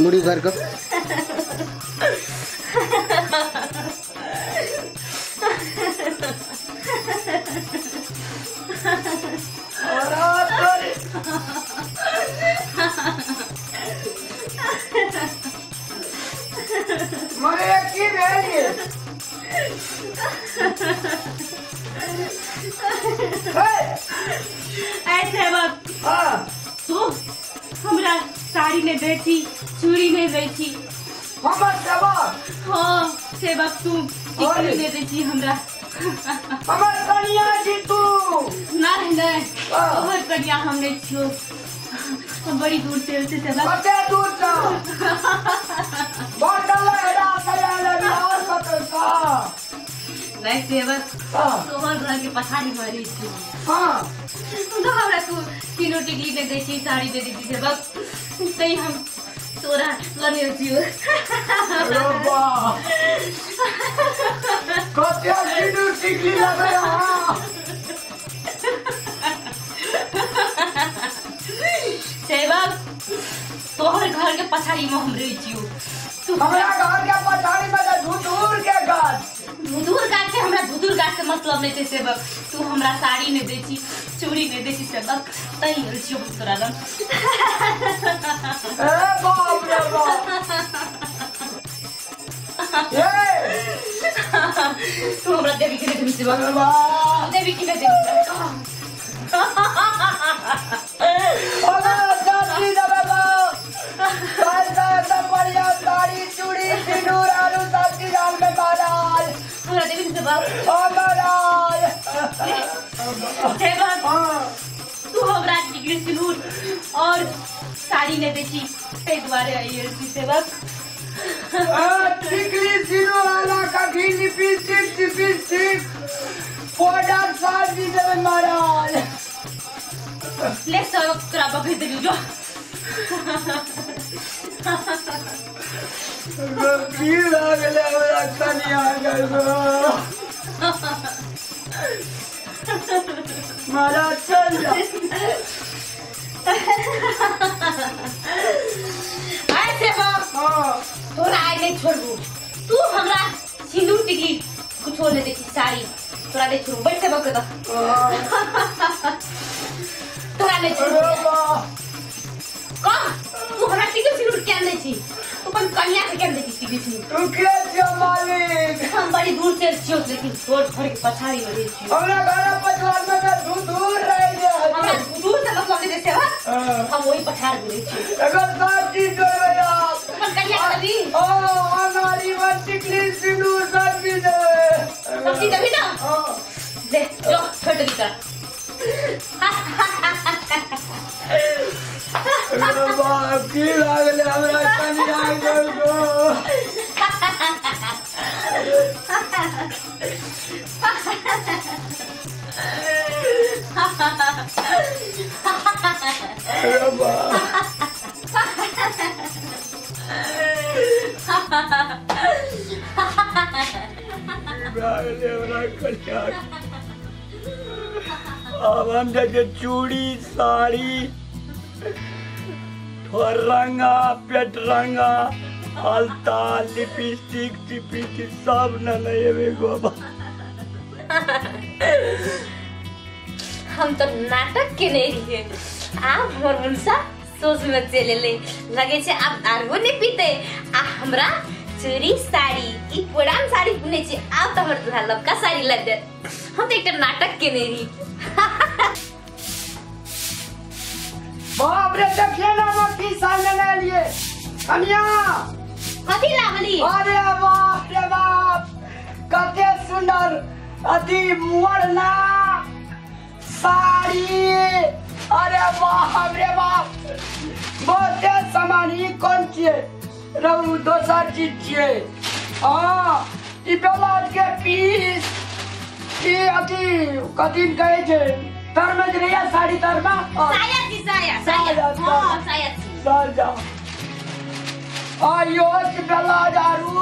मुड़ी घर को ऐसे वक्त तू हमरा साड़ी में बैठी चूड़ी में बैठी हाँ सेवक तू टिकली में बैठी हमरा तू नहीं नहीं बहुत बढ़िया हमने छियो बड़ी दूर से सेवक दूर नहीं सेवक तोहर घर के पछाड़ी मरी थी तो हमरा तू तीनों टिकली दे दी थी साड़ी दे दी थी सेवक सही हम तोरा लने छियो टिकली लगे सेवक तोहर घर के पछाड़ी में हम रही छियो हमरा घर के पछाड़ी में धुधुर के गाछ से हमरा धुधुर गाछ से मतलब नहीं थे सेवक तू हमरा साड़ी में देची चूड़ी में देची सेवक तई रही छियो तोरा लम ए बाप रे बाप तू हमरा देवी के देवी सेवक देवी की देवी साड़ी चूड़ी सिंदूर आलू सब्जी दाल में महाराज तू हमरा टिकली सिंदूर और साड़ी ने बेची ते द्वारे आई सेवक टिकली सिंदूर वाला का घी लिपस्टिक पाउडर साड़ी देवे महाराज ले सेवक तोरा बकरी दे जो महाराज चल जा ऐसे तोरा आए नहीं छोड़ू तू हमरा सिंदूर टिकली कुछ नहीं देखी साड़ी तोरा नहीं छोड़ू बैठ से बक तोरा नहीं छोड़ू तू हमरा टिकली सिंदूर क्या नहीं छी तू अपन कन्या के क्या देखी टिकली सिंदूर तू के छियो मालिक हम बड़ी दूर से छियो लेकिन तोर घर के पछाड़ी में रही छियो हमरा घर पछाड़ में दूर रह जा हमरा दूर से मतलब नहीं देसे हम वही पछाड़ में रही छियो अगर साथी जोड़े आप अपन कन्या कभी हमारी वो टिकली सिंदूर सब भी दे सबकी तभी ना दे जो छोड़ दी कर बाप की लागले हमरा कन्या को अब हम जैसे चूड़ी साड़ी रंगा पेट रंगा अलता लिपस्टिक टिपिस्टिक सब न ले गोबा हम तो नाटक के नहीं रहिए आप हमर मनसा सोच में चले ले लगे छे आप दारू नहीं पीते आ हमरा चूड़ी साड़ी ई पुरान साड़ी पहने छे आप तो हमर दुल्हा लबका साड़ी लग दे हम तो एक नाटक के नहीं रही बाप रे देखिए ना वो की सामने ले लिए कन्या कथी लागली अरे बाप कते सुंदर अति मोरना साड़ी अरे बाप रे बाप बहुते सामान ई कौन छियै रहू दोसर चीज छियै हाँ ई ब्लाउज के पीस ई अथी कथी कहै छै तरमा जे रहैया साड़ी तरमा साया जी साया हाँ साया जी साया आयो की ब्लाउज आरू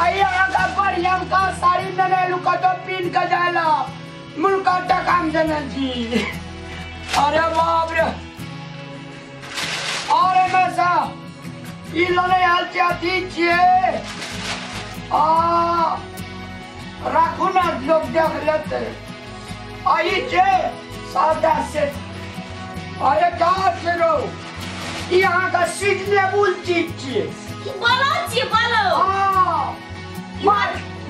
आइया का बढ़िया का साड़ी नने लुका तो पिन का जाला मुल्का टकाम जनन जी अरे बाप रे अरे मैसा ई लने हाल चाहती छिए राखू ना लोग देख लेते आई छे सादा से अरे का करो यहाँ का सीजनेबल चीज छिए बोलो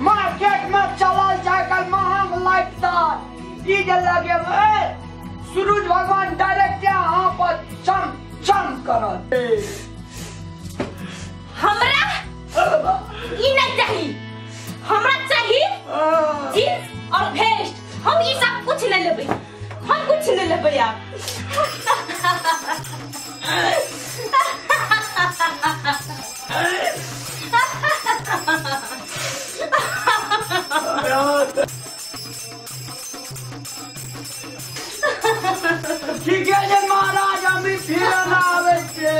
मार्केट में चलल जाए कल महंग लाइटदार ई जे लगे सूरज भगवान डायरेक्ट यहाँ पर चम चम करत हमरा ई नहीं चाहिए हमरा चाहिए जींस और वेस्ट हम ई सब कुछ नहीं लेबै हम कुछ नहीं लेबै यार ठीक है जे महाराज हमें फिर ना आवे छे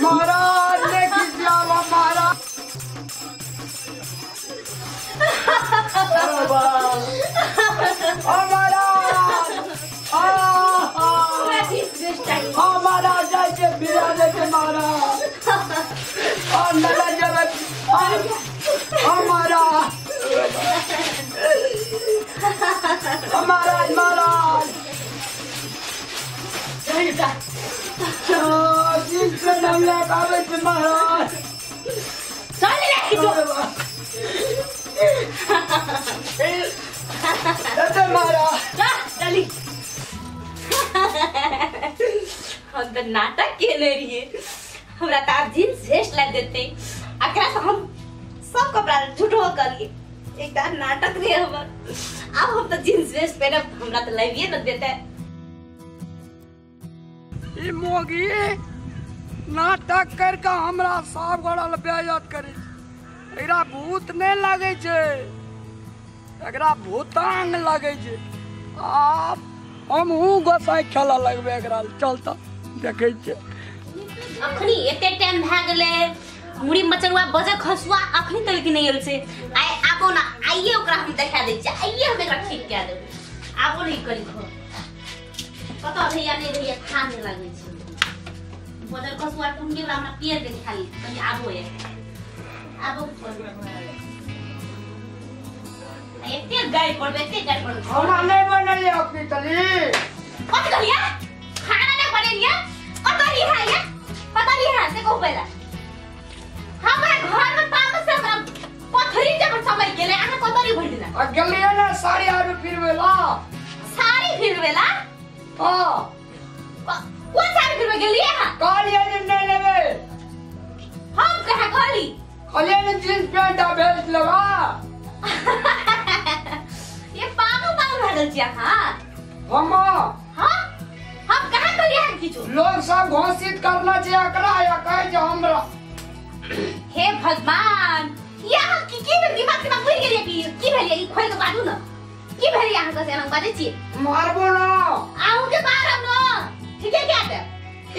महाराज लेके जावा महाराज हमारा जाके बिराजे के महाराज और नला जब हमारा महाराज महाराज जिससे नाम लगावे थे महाराज चल रे तो महाराज चली हम तो नाटक के ले रही हमरा तो आप जींस वेस्ट ला देते अकरा से हम सब कपड़ा झूठो करिए एक बार नाटक रे हमर अब हम तो जींस वेस्ट पहने हमरा तो लाइविए न देते ई मोगी नाटक करके हमरा सब गड़ल बेइज्जत करे एकरा भूत नहीं लागे छे एकरा भूतांग लागे छे आप हम हूँ गोसाई खेला लगबे एकरा चलता देखे छे अखनी एते टाइम भ गेले मुड़ी मचरुआ बजे खसुआ अखनी तक नहीं आइल से आइ आबो ना आइए ओकरा हम देखा दै छी आइए हम एकरा ठीक कए देब आबो नहीं करी खो पता भैया नहीं भैया खा नहीं लागे छी बजे खसुआ टुंडी वाला हमरा पियर के खाली कनी आबो है आबो एते गाय पड़बे हमरा नहीं बनले अपनी तली कथि कहलिया खाना नहीं बनेलिया कतरी है ये पता नहीं है से को पहला हमरा घर में पाम से हमरा पथरी जब समय गेले आहा कतरी भइला आ गेलिए ना साड़ी आरु फिरवेला साड़ी फिरवेला हां कौन साड़ी फिरवे गेलिए हां कालिए नहीं लेबे हम कहा गली कालिए ने जींस पैंट आ भेज लगा ये पागल भागल छिया हां मम्मा हां हम कहां गलिए हम किछु लोग सब घोषित करना चाहिए एकरा या कहे जे हमरा हे भगवान या की दिमाग में भूल गेलिए की भेलिए ई खोल के बाजू न की भेलिए अहाँ कसे हम बाजै छी मारबो ना आउ के मारब न ठीक है क्या दे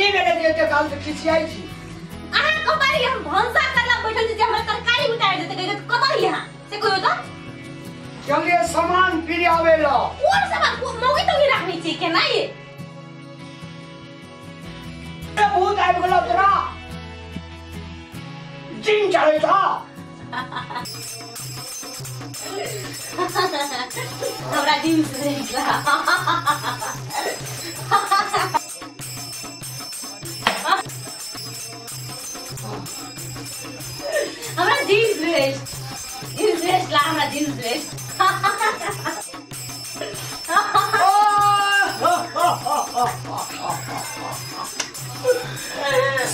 ई बेटे के काल से खिसियाई छी अहाँ कबारी हम भंसा करला बैठल छी हमरा तरकारी उतार देते कहे कतई यहां से कोई तो चलिए सामान फिर आवेला कौन सामान मौगी तो ही रखनी छी के ना ये भूत आबि गेलो तोरा जिन चढ़े था हमरा दिन से हमरा जीन्स ड्रेस ला हमरा जीन्स ड्रेस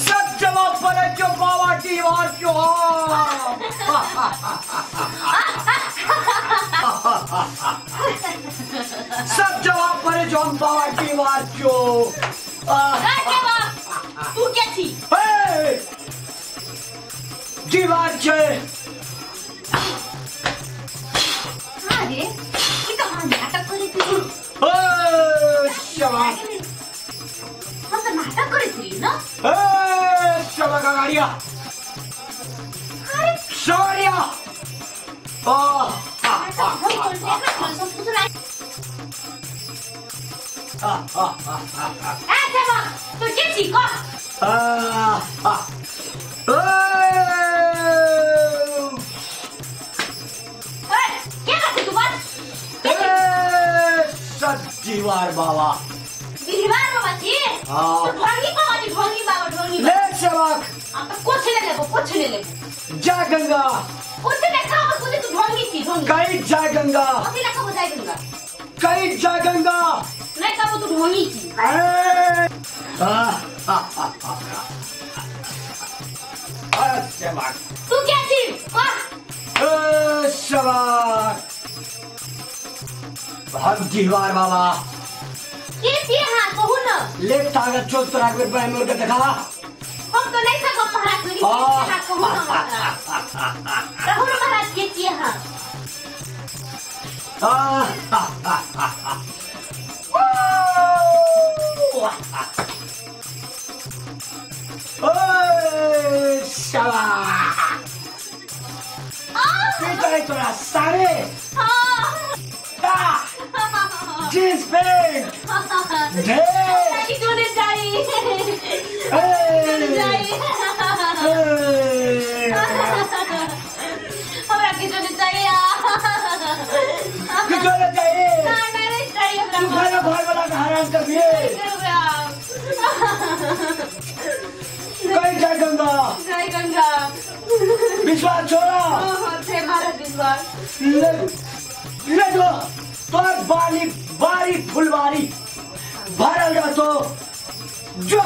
सब जवाब पर जो बाबा की और जो सब हम बाबा दीवार चो तू क्या थी दीवार छे अरे ये तो हम नाटक करे थी शाबाश हम तो नाटक करे थी ना शाबाश गाड़िया अरे शाड़िया तो क्या सीखो क्या करते तू बात दीवार बाबा दीवार बाबा जी तो ढोंगी बाबा जी ढोंगी बाबा ढोंगी ले सेवक आप तो कुछ ले ले जा गंगा कुछ ले खाओ कुछ तू ढोंगी थी ढोंगी कहीं जा गंगा अभी लगा हो जाएगा कहीं जा गंगा नहीं कब तू ढोंगी थी सेवक तू क्या थी सेवक हम दीवार बाबा ये थी हाँ कहू ना ले ताकत चोट तो रात में पैर मोड़ के दिखा हम तो नहीं था महाराज मेरी कहू ना कहू ना महाराज ये थी हाँ तोरा सारे जींस पैंट जोने चाहिए हमरा के जोने चाहिए कितने चाहिए नहीं चाहिए तू खाना घर वाला का हराम कर दिए कहीं जाए गंगा जय गंगा विश्वास छोड़ा थे महाराज विश्वास ले दो तोर बारी फुलवारी भरल रह तो जो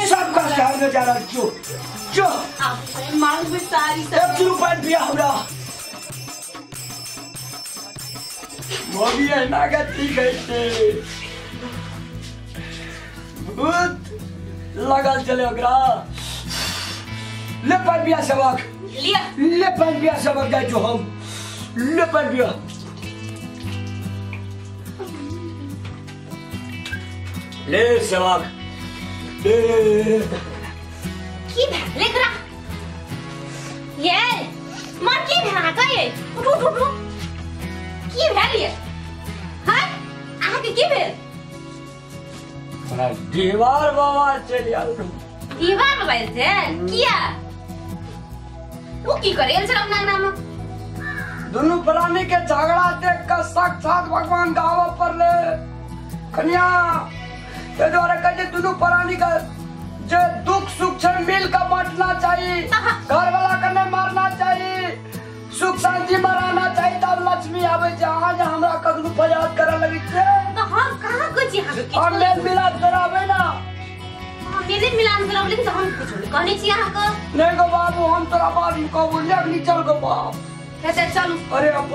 सबका शहर में जा रहा जो मांग में सारी एक रुपया दिया हमरा मोदी है नागती कैसे भूत लगल चले ओकरा ले पंपिया सबक लिया ले पंपिया सबक जाए जो हम ले पंपिया ले सबक ले की लेकर आ ये मार की भागा ये उठ की भेल ये हां आगे की भेल दीवार बाबा चल यार दीवार मोबाइल से किया वो की करे चल अपना नाम दोनों प्राणी के झगड़ा देख कर साक्षात भगवान गावा पर ले कन्या ये द्वारा कहे दोनों प्राणी का जो दुख सुख से मिल कर बांटना चाहिए घर वाला करने मारना चाहिए सुख शांति मनाना चाहिए तब लक्ष्मी आवे जहाँ जहाँ हमरा कदम फरियाद करे लगी थे तो हम कहां कुछ यहां हम मेल मिलाप करावे ना हम मेरे मिलान करावे लेकिन हम कुछ नहीं कहने चाहिए यहां का नहीं गो बाबू हम तोरा बाबू को बोलिए नीचल गो बाप कहते चलो अरे अब